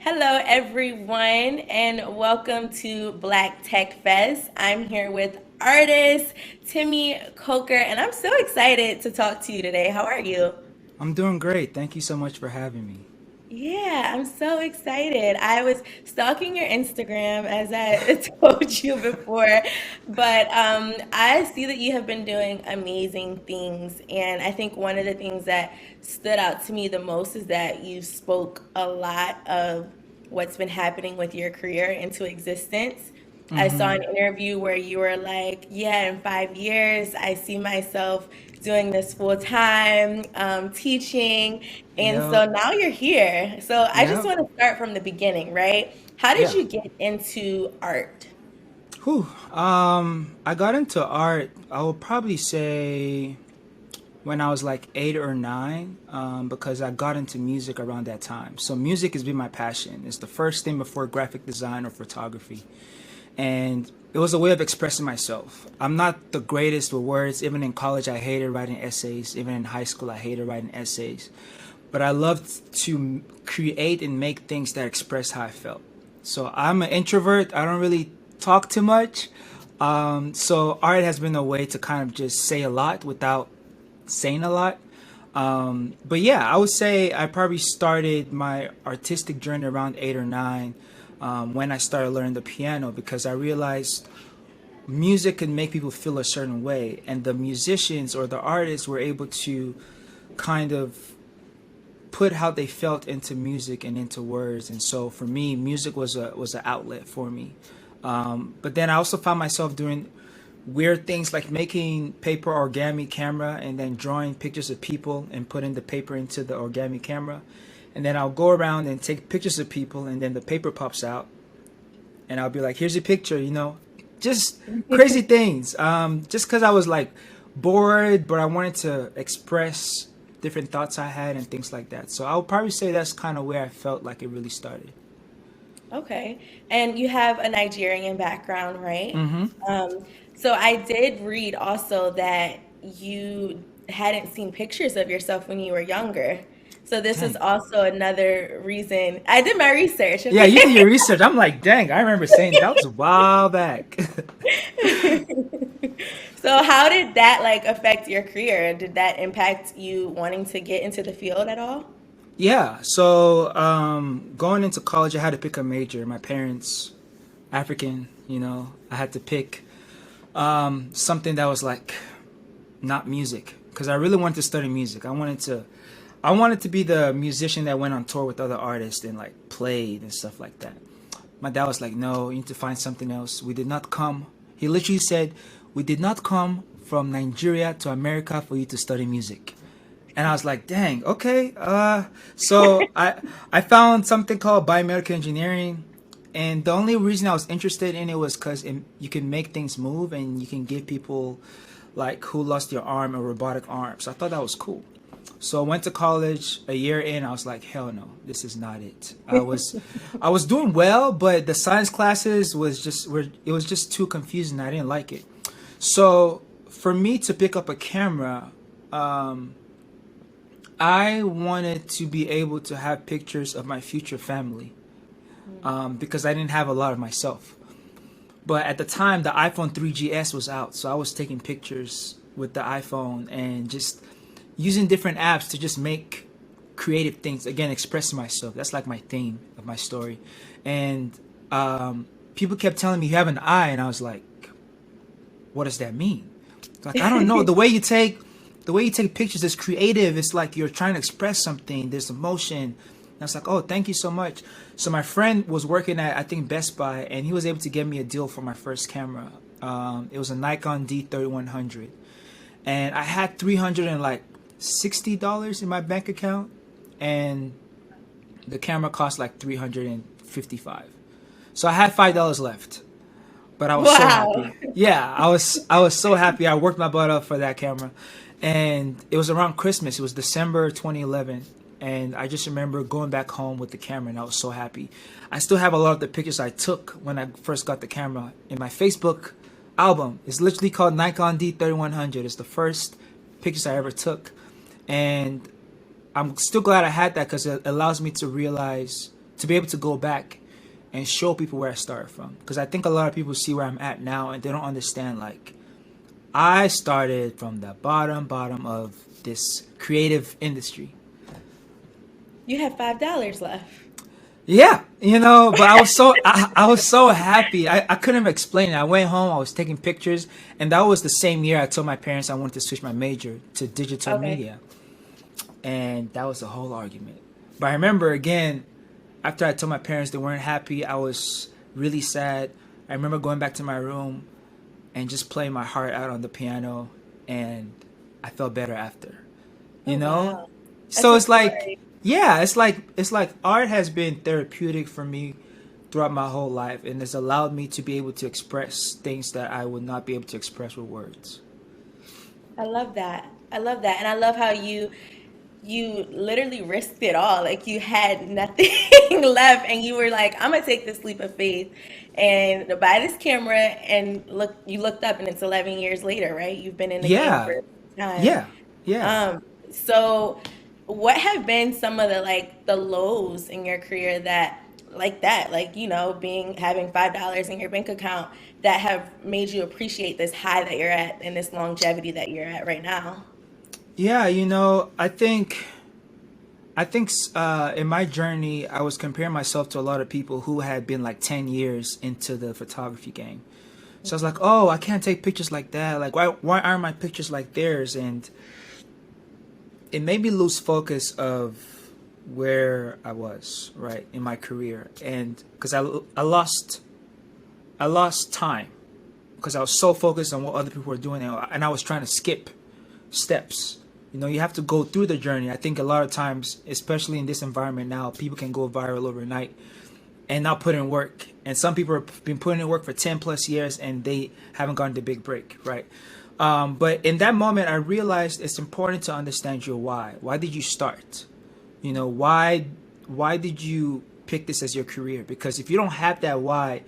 Hello, everyone, and welcome to Black Tech Fest. I'm here with artist Temi Coker, and I'm so excited to talk to you today. How are you? I'm doing great. Thank you so much for having me. Yeah, I'm so excited. I was stalking your Instagram as I told you before, but I see that you have been doing amazing things. And I think one of the things that stood out to me the most is that you spoke a lot of what's been happening with your career into existence. I saw Mm-hmm. an interview where you were like, yeah, in 5 years, I see myself doing this full time, teaching. And Yep. so now you're here. So I just Yep. want to start from the beginning, right? How did Yeah. you get into art? Whew. I got into art. I would probably say when I was like 8 or 9, because I got into music around that time. So music has been my passion. It's the first thing before graphic design or photography, and it was a way of expressing myself. I'm not the greatest with words. Even in college, I hated writing essays. Even in high school, I hated writing essays. But I loved to create and make things that express how I felt. So I'm an introvert. I don't really talk too much. So art has been a way to kind of just say a lot without saying a lot. But yeah, I would say I probably started my artistic journey around 8 or 9, when I started learning the piano, because I realized music can make people feel a certain way, and the musicians or the artists were able to kind of put how they felt into music and into words. And so for me, music was an outlet for me. But then I also found myself doing weird things like making paper origami camera and then drawing pictures of people and putting the paper into the origami camera. And then I'll go around and take pictures of people, and then the paper pops out and I'll be like, here's your picture, just crazy things. Just because I was like bored, but I wanted to express different thoughts I had and things like that. So I would probably say that's kind of where I felt like it really started. Okay. And you have a Nigerian background, right? Mm-hmm. Um, so I did read also that you hadn't seen pictures of yourself when you were younger. So this is Dang. also another reason. I did my research, Yeah, you did okay? your research. I'm like, dang, I remember saying that was a while back. So how did that like affect your career? Did that impact you wanting to get into the field at all? Yeah, so going into college, I had to pick a major. My parents, African, I had to pick something that was like not music, because I really wanted to study music. I wanted to be the musician that went on tour with other artists and like played and stuff like that. My dad was like, "No, you need to find something else. We did not come." He literally said, "We did not come from Nigeria to America for you to study music." And I was like, "Dang, okay." So I found something called biomedical engineering, and the only reason I was interested in it was because you can make things move and you can give people like who lost your arm a robotic arm. So I thought that was cool. So I went to college. A year in, I was like, hell no, this is not it. I was doing well, but the science classes it was just too confusing. I didn't like it. So for me to pick up a camera, I wanted to be able to have pictures of my future family, because I didn't have a lot of myself. But at the time, the iPhone 3GS was out, so I was taking pictures with the iPhone and just using different apps to just make creative things. Again, expressing myself. That's like my theme of my story. And people kept telling me you have an eye, and I was like, what does that mean? Like, I don't know. The way you take pictures is creative. It's like you're trying to express something. There's emotion. And I was like, oh, thank you so much. So my friend was working at, I think, Best Buy, and he was able to get me a deal for my first camera. It was a Nikon D3100, and I had $360 in my bank account, and the camera cost like 355. So I had $5 left, but I was so Wow. happy. Yeah, I was so happy. I worked my butt up for that camera, and it was around Christmas. It was December 2011, and I just remember going back home with the camera, and I was so happy. I still have a lot of the pictures I took when I first got the camera in my Facebook album. It's literally called Nikon D3100. It's the first pictures I ever took, and I'm still glad I had that because it allows me to realize to be able to go back and show people where I started from. Because I think a lot of people see where I'm at now and they don't understand, like, I started from the bottom of this creative industry. You have $5 left. Yeah, but I was so happy. I couldn't explain it. I went home, I was taking pictures, and that was the same year I told my parents I wanted to switch my major to digital Okay. media. And that was a whole argument. But I remember again, after I told my parents they weren't happy, I was really sad. I remember going back to my room and just playing my heart out on the piano, and I felt better after. Oh, You know? wow. That's So a it's like, story. yeah, it's like art has been therapeutic for me throughout my whole life, and it's allowed me to be able to express things that I would not be able to express with words. I love that. I love that. And I love how you literally risked it all. Like you had nothing left and you were like, I'm gonna take this leap of faith and buy this camera and you looked up and it's 11 years later, right? You've been in the game Yeah, for time. yeah, yeah. So what have been some of the the lows in your career like being having $5 in your bank account that have made you appreciate this high that you're at and this longevity that you're at right now? Yeah, I think in my journey, I was comparing myself to a lot of people who had been like 10 years into the photography game. So I was like, oh, I can't take pictures like that. Like, why aren't my pictures like theirs? And it made me lose focus of where I was, right, in my career. And because I lost time because I was so focused on what other people were doing, and I was trying to skip steps. You have to go through the journey. I think a lot of times, especially in this environment now, people can go viral overnight and not put in work. And some people have been putting in work for 10 plus years and they haven't gotten the big break, right? But in that moment, I realized it's important to understand your why. Why did you start? Why did you pick this as your career? Because if you don't have that why,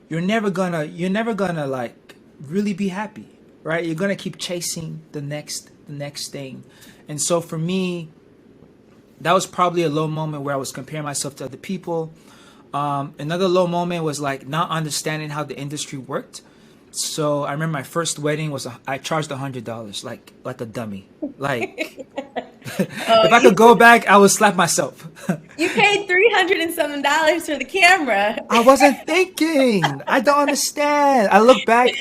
you're never gonna like really be happy, right? You're gonna keep chasing the next thing. And so for me, that was probably a low moment where I was comparing myself to other people. Another low moment was like not understanding how the industry worked. So I remember my first wedding I charged $100, like a dummy. Like Oh, if I could go back, I would slap myself. you paid 300 and something dollars for the camera. I wasn't thinking. I don't understand. I look back,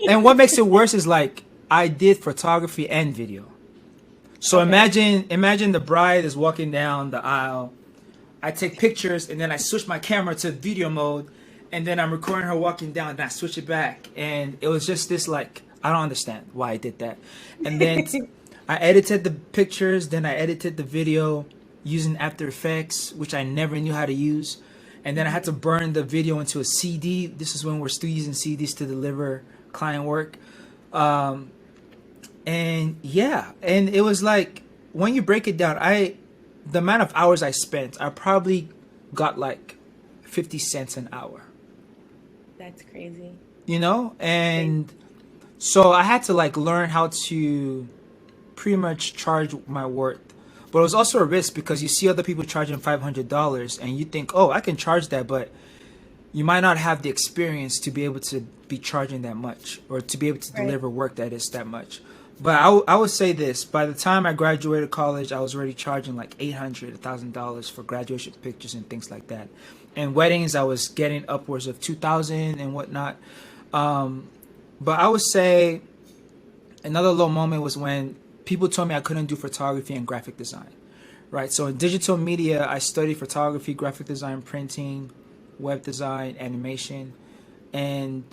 and what makes it worse is like I did photography and video. So Okay. imagine the bride is walking down the aisle. I take pictures and then I switch my camera to video mode, and then I'm recording her walking down and I switch it back, and it was just this like I don't understand why I did that. And then I edited the pictures, then I edited the video using After Effects, which I never knew how to use. And then I had to burn the video into a CD. This is when we're still using CDs to deliver client work. Um, and yeah, and it was like when you break it down, the amount of hours I spent, I probably got like 50 cents an hour, That's crazy. Crazy. and so I had to like learn how to pretty much charge my worth. But it was also a risk because you see other people charging $500 and you think, oh, I can charge that, but you might not have the experience to be able to be charging that much or to be able to Right. deliver work that is that much. But I would say this: by the time I graduated college, I was already charging like $800, $1,000 for graduation pictures and things like that. And weddings, I was getting upwards of 2,000 and whatnot. Um, but I would say another low moment was when people told me I couldn't do photography and graphic design. Right. So in digital media, I studied photography, graphic design, printing, web design, animation, and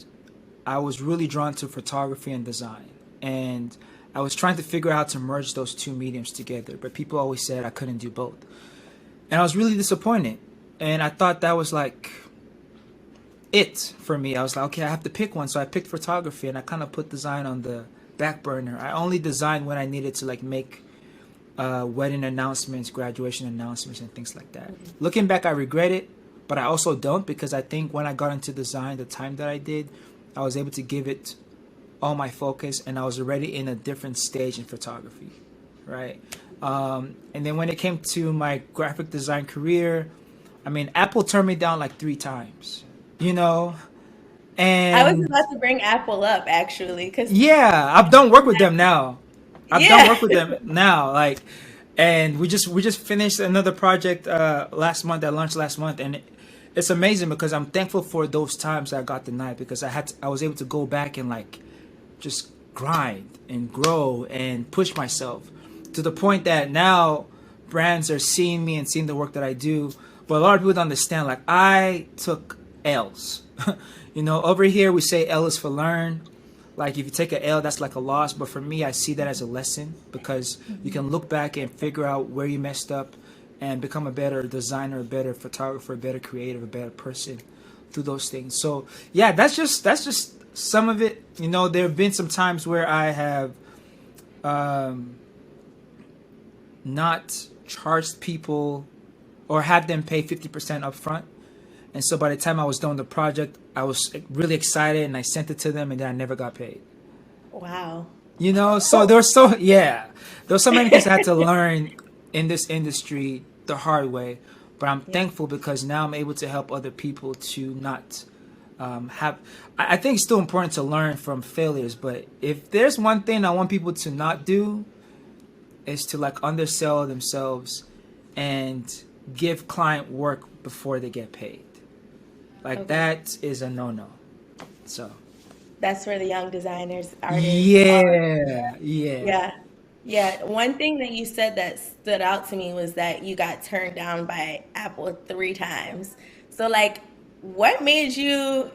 I was really drawn to photography and design. And I was trying to figure out how to merge those two mediums together, but people always said I couldn't do both. And I was really disappointed. And I thought that was like it for me. I was like, okay, I have to pick one. So I picked photography and I kind of put design on the back burner. I only designed when I needed to like make wedding announcements, graduation announcements, and things like that. Looking back, I regret it, but I also don't because I think when I got into design, the time that I did, I was able to give it all my focus, and I was already in a different stage in photography, right? And then when it came to my graphic design career, I mean, Apple turned me down like 3 times, you know, I was and about to bring Apple up actually, because yeah, I've done work with them now. I've done yeah. work with them now, like, and we just finished another project last month that launched last month, and it's amazing because I'm thankful for those times that I got denied because I was able to go back and like just grind and grow and push myself to the point that now brands are seeing me and seeing the work that I do. But a lot of people don't understand. Like I took L's. Over here we say L is for learn. Like if you take a L, that's like a loss. But for me, I see that as a lesson because you can look back and figure out where you messed up and become a better designer, a better photographer, a better creative, a better person through those things. So yeah, that's just some of it. There have been some times where I have um, not charged people or had them pay 50% upfront. And so by the time I was done with the project, I was really excited and I sent it to them and then I never got paid. Wow. So there were so many things I had to learn in this industry the hard way. But I'm Yeah. thankful because now I'm able to help other people to not have. I think it's still important to learn from failures. But if there's one thing I want people to not do, is to like undersell themselves and give client work before they get paid. Like Okay. that is a no no. So That's where the young designers, artists are. yeah, yeah. Yeah. Yeah. One thing that you said that stood out to me was that you got turned down by Apple 3 times. So like what made you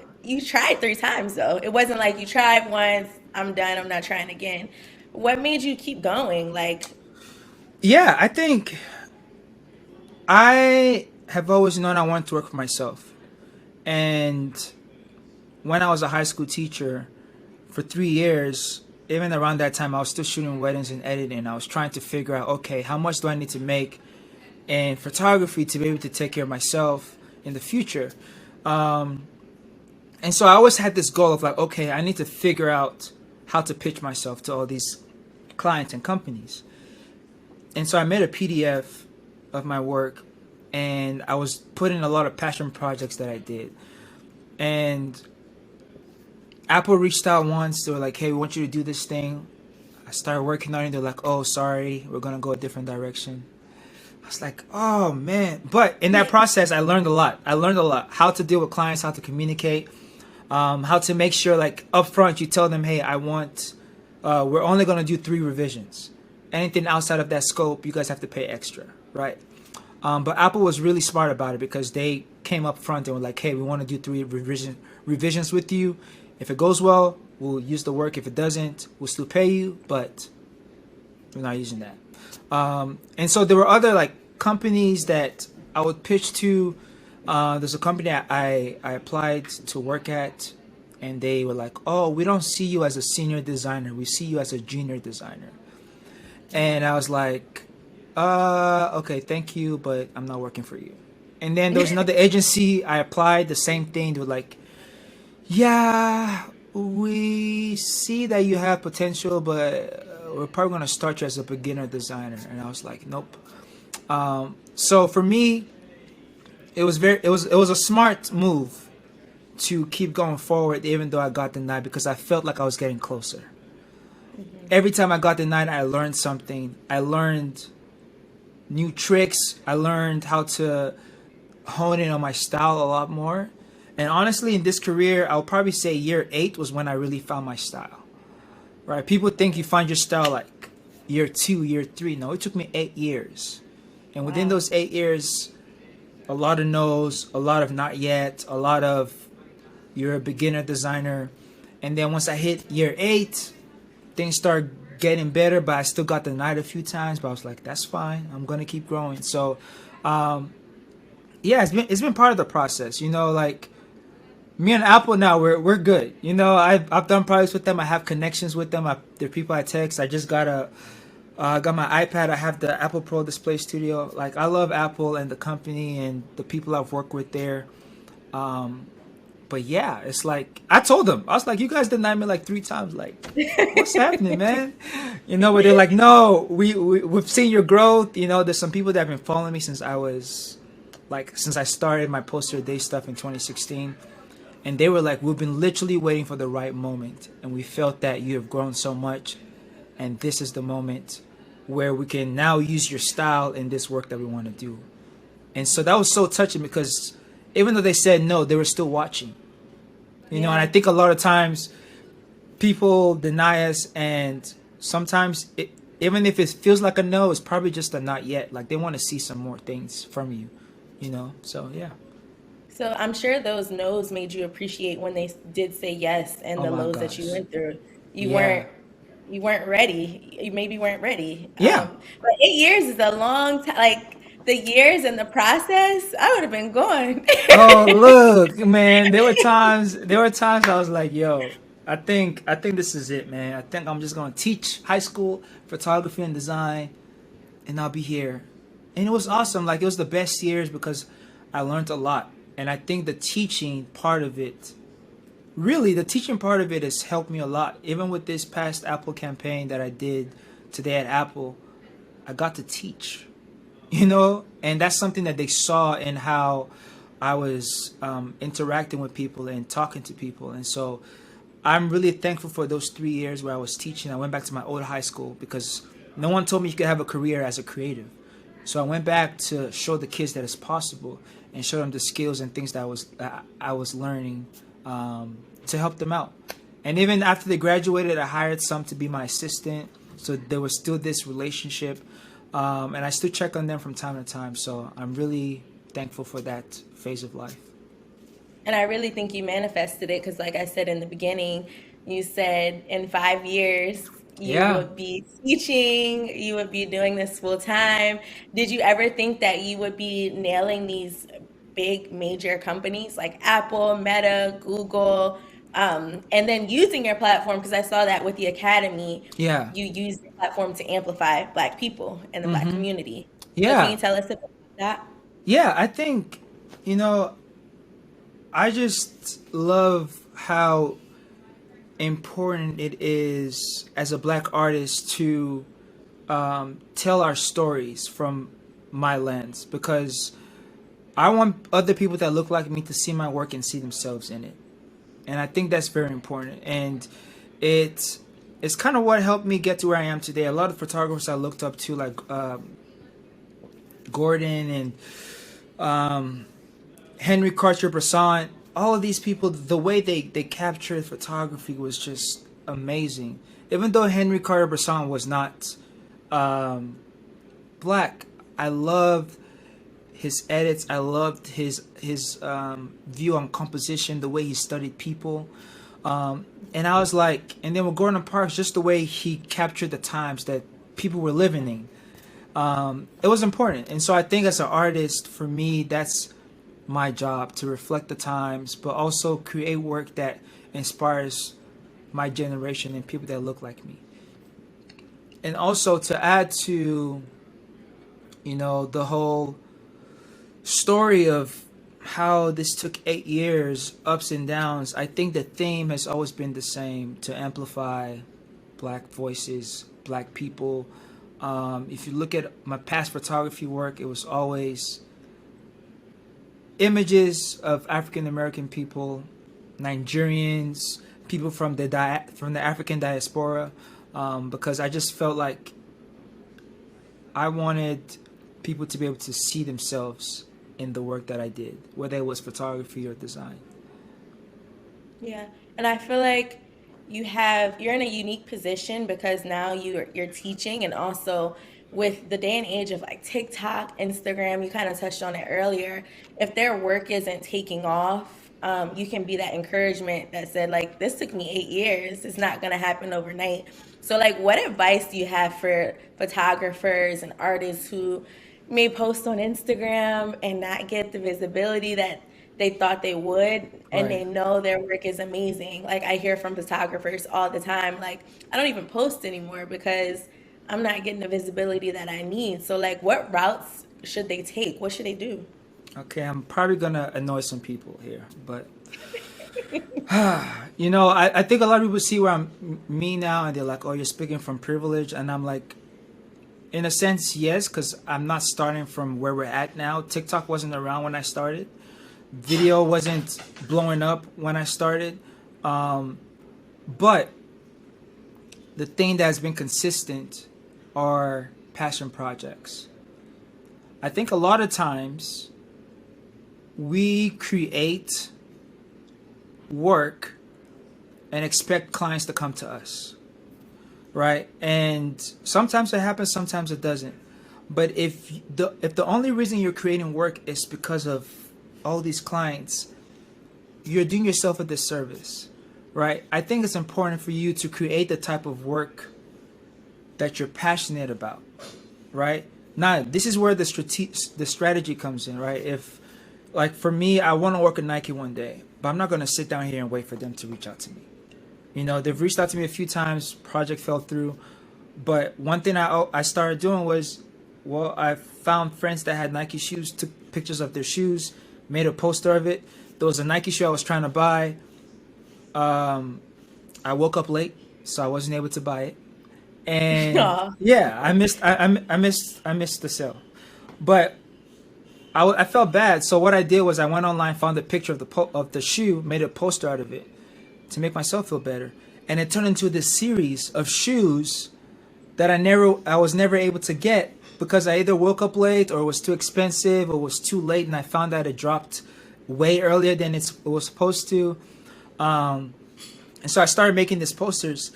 tried 3 times though? It wasn't like you tried once, I'm done, I'm not trying again. What made you keep going? Like, Yeah, I think I have always known I wanted to work for myself. And when I was a high school teacher for 3 years, even around that time, I was still shooting weddings and editing. I was trying to figure out, okay, how much do I need to make in photography to be able to take care of myself in the future? Um, and so I always had this goal of like, okay, I need to figure out how to pitch myself to all these clients and companies. And so I made a PDF of my work and I was putting a lot of passion projects that I did. And Apple reached out once. They were like, hey, we want you to do this thing. I started working on it. They're like, oh, sorry, we're going to go a different direction. I was like, oh, man. But in that process, I learned a lot. I learned a lot. How to deal with clients, how to communicate, how to make sure, like, upfront, you tell them, hey, we're only going to do 3 revisions. Anything outside of that scope, you guys have to pay extra, right? But Apple was really smart about it because they came up front and were like, hey, we want to do 3 revisions with you. If it goes well, we'll use the work. If it doesn't, we'll still pay you, but we're not using that. And so there were other like companies that I would pitch to. There's a company I applied to work at, and they were like, "Oh, we don't see you as a senior designer. We see you as a junior designer." And I was like, okay, thank you, but I'm not working for you." And then there was another agency. I applied the same thing. They were like, "Yeah, we see that you have potential, but we're probably going to start you as a beginner designer." And I was like, nope. So for me, it was a smart move to keep going forward, even though I got denied because I felt like I was getting closer. Every time I got denied, I learned something. I learned new tricks. I learned how to hone in on my style a lot more. And honestly, in this career, I'll probably say year 8 was when I really found my style. Right? People think you find your style like year 2, year 3. No, it took me 8 years. And within Wow. those 8 years, a lot of no's, a lot of not yet, a lot of you're a beginner designer. And then once I hit year 8, things started getting better, but I still got denied a few times. But I was like, that's fine. I'm gonna keep growing. So, yeah, it's been part of the process. Like me and Apple now, we're good. I've done projects with them. I have connections with them. They're people I text. I just got my iPad. I have the Apple Pro Display Studio. Like I love Apple and the company and the people I've worked with there. Um, but yeah, it's like I told them, I was like, you guys denied me like 3 times. Like, what's happening, man? But they're like, no, we've seen your growth. There's some people that have been following me since I was like since I started my poster day stuff in 2016. And they were like, we've been literally waiting for the right moment, and we felt that you have grown so much, and this is the moment where we can now use your style in this work that we want to do. And so that was so touching because even though they said no, they were still watching. And I Yeah. think a lot of times people deny us, and sometimes even if it feels like a no, it's probably just a not yet. Like they want to see some more things from you. So yeah. So I'm sure those no's made you appreciate when they did say yes and Oh the my lows that you gosh. went through. You Yeah. weren't you weren't ready. You maybe weren't ready. Yeah. But 8 years is a long time. Like the years and the process, I would have been gone. Oh look, man. There were times I was like, yo, I think this is it, man. I think I'm just gonna teach high school photography and design, and I'll be here. And it was awesome. Like it was the best years because I learned a lot. And I think the teaching part of it, really, the teaching part of it has helped me a lot. Even with this past Apple campaign that I did today at Apple, I got to teach, and that's something that they saw in how I was interacting with people and talking to people. And so I'm really thankful for those 3 years where I was teaching. I went back to my old high school because no one told me you could have a career as a creative. So I went back to show the kids that it's possible and show them the skills and things that I was learning to help them out. And even after they graduated, I hired some to be my assistant. So there was still this relationship, and I still check on them from time to time. So I'm really thankful for that phase of life. And I really think you manifested it because, like I said in the beginning, you said in 5 years you Yeah, would be teaching, you would be doing this full time. Did you ever think that you would be nailing these big major companies like Apple, Meta, Google, and then using your platform? Because I saw that with the Academy, yeah, you use your platform to amplify Black people and the Black community. So, can yeah, you tell us about that? yeah. I think, you know, I just love how important it is as a black artist to tell our stories from my lens because I want other people that look like me to see my work and see themselves in it. And I think that's very important. And it's it's kind of what helped me get to where I am today. A lot of photographers I looked up to, like Gordon and um, Henry Cartier-Bresson, all of these people, the way they captured photography was just amazing. Even though Henry Cartier-Bresson was not um, black, I loved his edits. I loved his view on composition, the way he studied people. And I was like, and then with Gordon Parks, just the way he captured the times that people were living in. It was important. And so I think as an artist, for me, that's my job to reflect the times, but also create work that inspires my generation and people that look like me. And also to add to, the whole story of how this took 8 years, ups and downs, I think the theme has always been the same to amplify black voices, black people. If you look at my past photography work, it was always images of African American people, Nigerians, people from the African diaspora, because I just felt like I wanted people to be able to see themselves in the work that I did, whether it was photography or design. Yeah. And I feel like you're in a unique position because now you're teaching, and also with the day and age of like TikTok, Instagram, you kind of touched on it earlier. If their work isn't taking off, you can be that encouragement that said like this took me 8 years. It's not gonna happen overnight. So like what advice do you have for photographers and artists who may post on Instagram and not get the visibility that they thought they would, and Right. they know their work is amazing? Like I hear from photographers all the time, like I don't even post anymore because I'm not getting the visibility that I need. So like what routes should they take? What should they do? Okay, I'm probably gonna annoy some people here, but I think a lot of people see where I'm me now, and they're like, "Oh, you're speaking from privilege," and I'm like, In a sense, yes, because I'm not starting from where we're at now. TikTok wasn't around when I started. Video wasn't blowing up when I started. But the thing that's been consistent are passion projects. I think a lot of times we create work and expect clients to come to us, right? And sometimes it happens, sometimes it doesn't. But if the only reason you're creating work is because of all these clients, you're doing yourself a disservice, right? I think it's important for you to create the type of work that you're passionate about, right? Now, this is where the strategy comes in, right? If, like, for me, I want to work at Nike one day, but I'm not going to sit down here and wait for them to reach out to me. They've reached out to me a few times, project fell through. But one thing I started doing was, well, I found friends that had Nike shoes, took pictures of their shoes, made a poster of it. There was a Nike shoe I was trying to buy. I woke up late, so I wasn't able to buy it. And Aw. yeah, I missed the sale. But I felt bad. So what I did was I went online, found a picture of the shoe, made a poster out of it to make myself feel better. And it turned into this series of shoes that I was never able to get because I either woke up late or it was too expensive or it was too late, and I found out it dropped way earlier than it was supposed to. And so I started making these posters,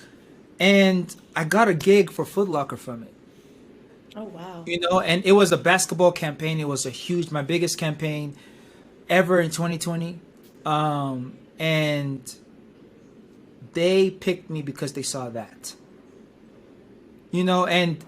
and I got a gig for Foot Locker from it. Oh, wow. And it was a basketball campaign. It was my biggest campaign ever in 2020. And they picked me because they saw that. And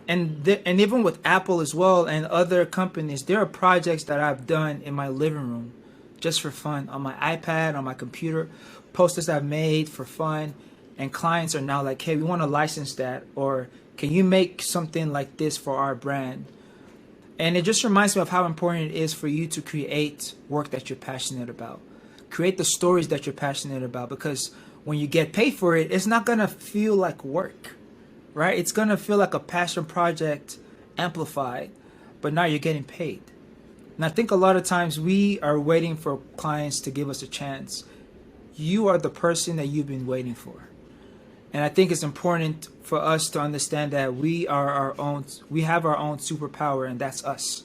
even with Apple as well and other companies, there are projects that I've done in my living room just for fun on my iPad, on my computer, posters I've made for fun, and clients are now like, hey, we want to license that, or can you make something like this for our brand? And it just reminds me of how important it is for you to create work that you're passionate about. Create the stories that you're passionate about, because when you get paid for it, it's not going to feel like work, right? It's going to feel like a passion project amplified, but now you're getting paid. And I think a lot of times we are waiting for clients to give us a chance. You are the person that you've been waiting for. And I think it's important for us to understand that we have our own superpower, and that's us.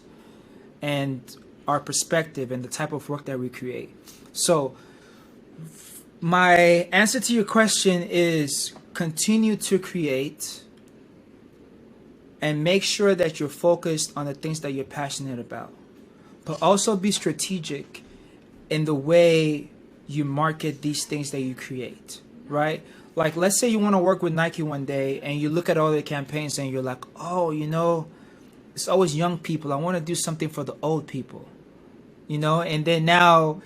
And our perspective and the type of work that we create. So my answer to your question is continue to create and make sure that you're focused on the things that you're passionate about. But also be strategic in the way you market these things that you create, right? Like, let's say you want to work with Nike one day and you look at all their campaigns and you're like, oh, it's always young people. I want to do something for the old people, and then now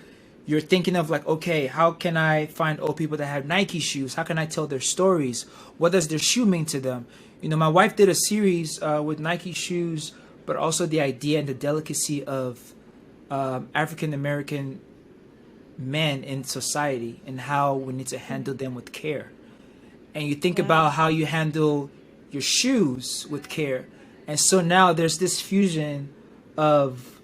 you're thinking of like, okay, how can I find old people that have Nike shoes? How can I tell their stories? What does their shoe mean to them? My wife did a series with Nike shoes, but also the idea and the delicacy of African American men in society and how we need to handle them with care. And you think about how you handle your shoes with care. And so now there's this fusion of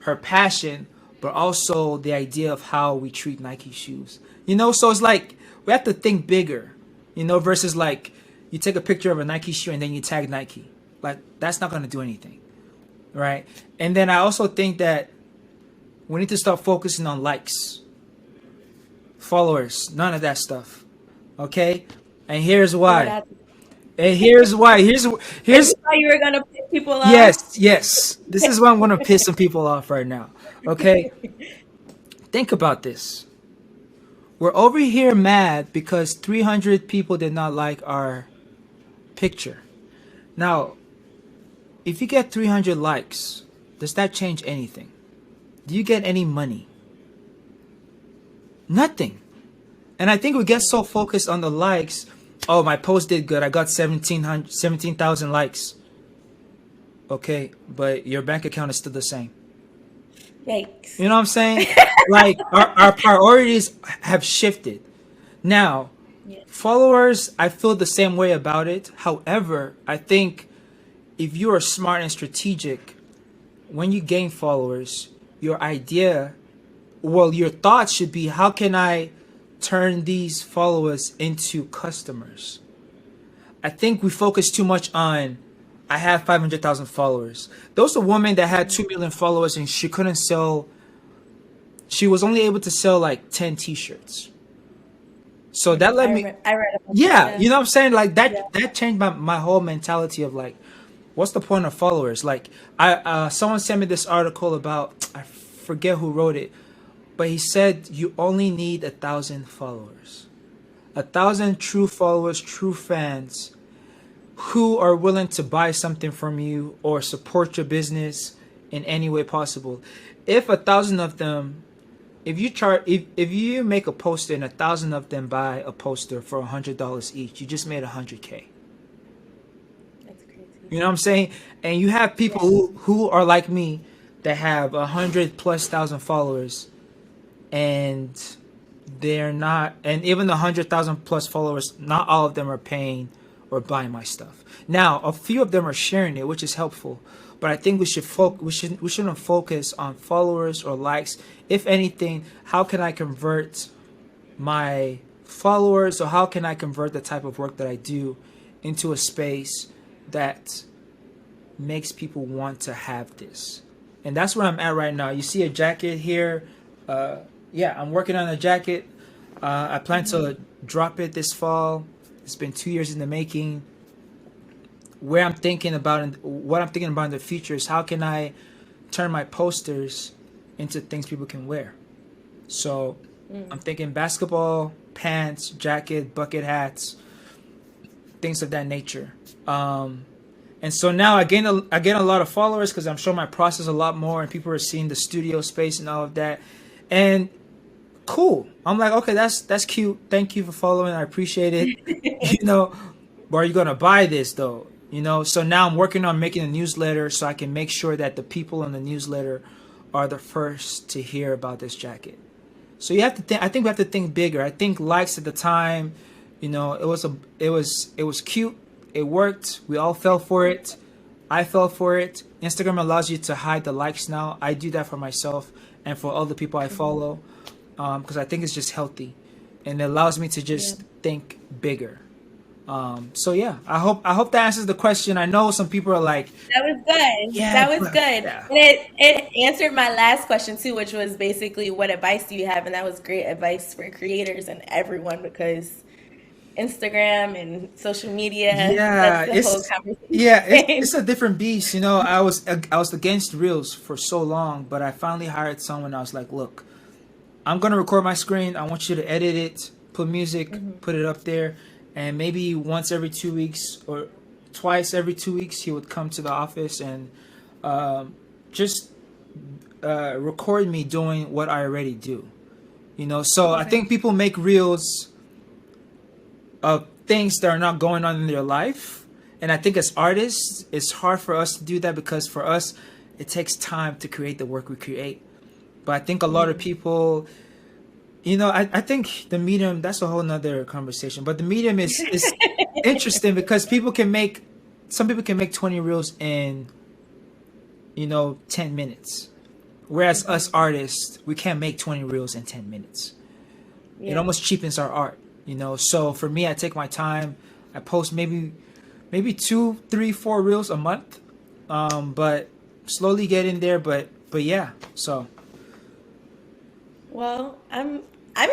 her passion, but also the idea of how we treat Nike shoes. So it's like we have to think bigger, versus like you take a picture of a Nike shoe and then you tag Nike. Like, that's not going to do anything, right? And then I also think that we need to start focusing on likes, followers, none of that stuff. Okay? And here's Lord, why. And here's why. Here's why you were gonna piss people off. yes. This is why I'm gonna piss some people off right now. Okay? Think about this. We're over here mad because 300 people did not like our picture. Now, if you get 300 likes, does that change anything? Do you get any money? Nothing. And I think we get so focused on the likes. Oh, my post did good. I got 17,000 likes. Okay, but your bank account is still the same. Yikes. You know what I'm saying? Like, our priorities have shifted. Now, Yeah. followers, I feel the same way about it. However, I think if you are smart and strategic, when you gain followers, your idea, well, your thoughts should be, how can I turn these followers into customers? I think we focus too much on, I have 500,000 followers. There was a woman that had 2 million followers and she couldn't sell, she was only able to sell like 10 t-shirts. So that led me, I read about that. yeah, Yeah. you know what I'm saying? Like Yeah. that changed my whole mentality of like, what's the point of followers? Like someone sent me this article about, I forget who wrote it, but he said you only need 1,000 followers. 1,000 true followers, true fans who are willing to buy something from you or support your business in any way possible. If 1,000 of them, if you make a poster and 1,000 of them buy a poster for $100 each, you just made 100K. That's crazy. You know what I'm saying? And you have people Yeah. who are like me that have 100 plus thousand followers, and they're not, and even the 100,000 plus followers, not all of them are paying or buying my stuff. Now, a few of them are sharing it, which is helpful. But I think we shouldn't focus on followers or likes. If anything, how can I convert my followers, or how can I convert the type of work that I do into a space that makes people want to have this? And that's where I'm at right now. You see a jacket here. Yeah, I'm working on a jacket. I plan to drop it this fall. It's been 2 years in the making. Where I'm thinking about, and what I'm thinking about in the future is, how can I turn my posters into things people can wear? So I'm thinking basketball, pants, jacket, bucket hats, things of that nature. And so now I gain a lot of followers because I'm showing my process a lot more, and people are seeing the studio space and all of that. And cool. I'm like, okay, that's cute. Thank you for following. I appreciate it. You know, but are you gonna buy this though? You know, so now I'm working on making a newsletter so I can make sure that the people in the newsletter are the first to hear about this jacket. So you have to think. I think we have to think bigger. I think likes at the time, you know, it was cute. It worked. We all fell for it. I fell for it. Instagram allows you to hide the likes now. I do that for myself and for other people I follow, because I think it's just healthy, and it allows me to Yeah. just think bigger. So yeah, I hope that answers the question. I know some people are like, That was good. yeah, That was but good. yeah, And it answered my last question too, which was basically, what advice do you have? And that was great advice for creators and everyone, because Instagram and social media, that's yeah, the whole it's yeah, it's conversation. a different beast. You know, I was against reels for so long, but I finally hired someone. I was like, look, I'm gonna record my screen. I want you to edit it, put music, put it up there, and maybe once every 2 weeks or twice every 2 weeks, he would come to the office and just record me doing what I already do. You know, so I Okay. think people make reels of things that are not going on in their life, and I think as artists, it's hard for us to do that because for us, it takes time to create the work we create. But I think a lot of people, you know, I think the medium, that's a whole nother conversation. But the medium is interesting because some people can make 20 reels in, 10 minutes. Whereas us artists, we can't make 20 reels in 10 minutes. It Yeah. almost cheapens our art, you know. So for me, I take my time. I post maybe two, three, four reels a month. But slowly get in there. But yeah. So Well, I'm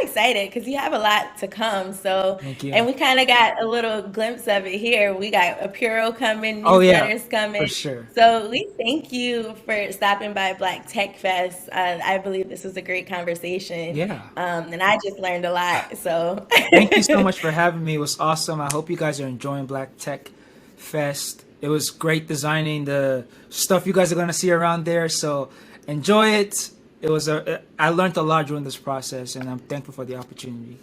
excited because you have a lot to come. So, thank you. and we kind of got a little glimpse of it here. We got Apuro coming, Oh yeah, newsletters for coming. sure. So we thank you for stopping by Black Tech Fest. I believe this was a great conversation, Yeah. and I just learned a lot. So, Thank you so much for having me. It was awesome. I hope you guys are enjoying Black Tech Fest. It was great designing the stuff you guys are gonna see around there. So enjoy it. I learned a lot during this process, and I'm thankful for the opportunity.